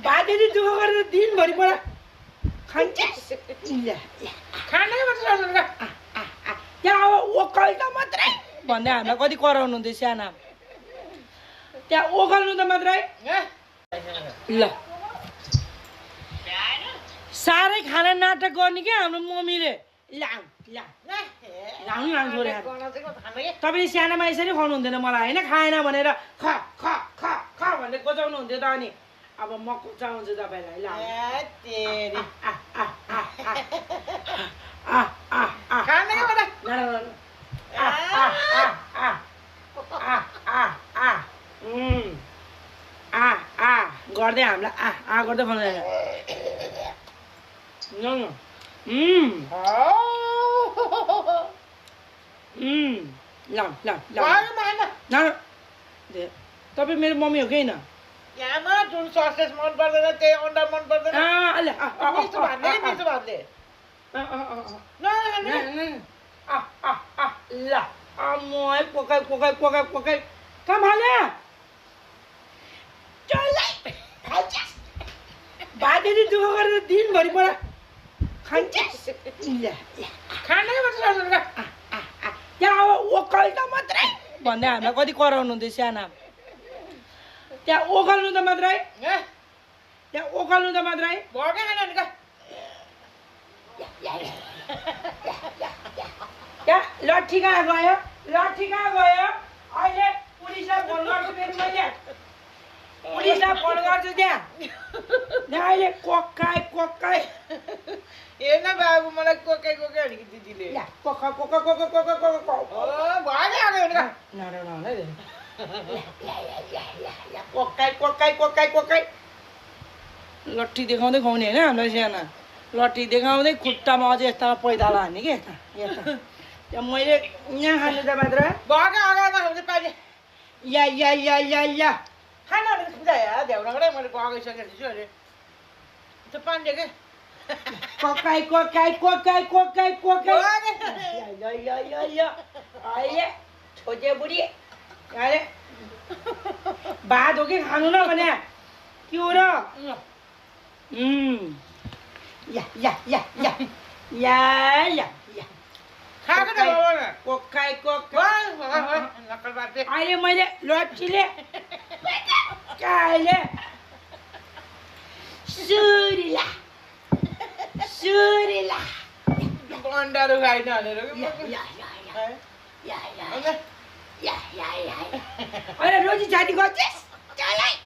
बाजेले दुःख गरेर दिनभरि मलाई खान्छस् खानै मात्र त्यहाँ अब ओकल त मात्रै भन्दै हामीलाई कति कराउनु हुन्थ्यो साना त्यहाँ ओकल्नु त मात्रै ल साह्रै खाना नाटक गर्ने क्या हाम्रो मम्मीले तपाईँले सानामा यसरी खुवाउनु हुन्थेन मलाई होइन खाएन भनेर ख ख ख ख भनेर कोचाउनु हुन्थ्यो त अनि अब म कोचाउँछु तपाईँलाई ल गर्दै हामीलाई गर्दै खानु तपाईँ मेरो मम्मी हो कि होइन जुन ससेज मन पर्दैन त्यही अन्डा मन पर्दैन मिठो भातले ल म कोकाइ कोकाइ कोकाइ कोकाइ कहाँ हाल्यो बाजेले दुःख गरेर दिनभरि मलाई खान्छस् खानै मात्र त्यहाँ अब ओकल त मात्रै भन्दै हामीलाई कति कराउनु हुन्थ्यो साना त्यहाँ ओकल्नु त मात्रै त्यहाँ ओकल्नु त मात्रै भएकै खाना त्यहाँ लट्ठी कहाँ गयो अहिले पुलिसलाई फोन गर्छु फेरि मैले पुलिसलाई फोन गर्छु त्यहाँ अहिले कोकाइ कोकाइ हेर्न बाबु मलाई कोकाइ कोकाइ भनेको दिदीले कोका कोका कोका कोका कोका कोकाइ कोकाइ कोकाइ कोकाइ लट्ठी देखाउँदै खुवाउने होइन हामीलाई साना लट्ठी देखाउँदै खुट्टामा अझै यस्तामा पैताला हान्ने कि यस्ता त्यहाँ मैले यहाँ खानु त मात्र भएकै अगाडि हुन्छ पाइले या खाना ध्याउराकै मैले गइसकेको छु अरे त्यो पानी के कोकाइ कोकाइ कोकाइ कोकाइ कोकाइ अहिले छोजे बुढी अरे भात हो कि खानु न भने के हो र खाएको त बाबा कोकाइ कोकाइ अहिले मैले लट्ठीले अहिले सुरिला अन्डाहरू खाइन भनेर अरे रोजी छाती गर्छस्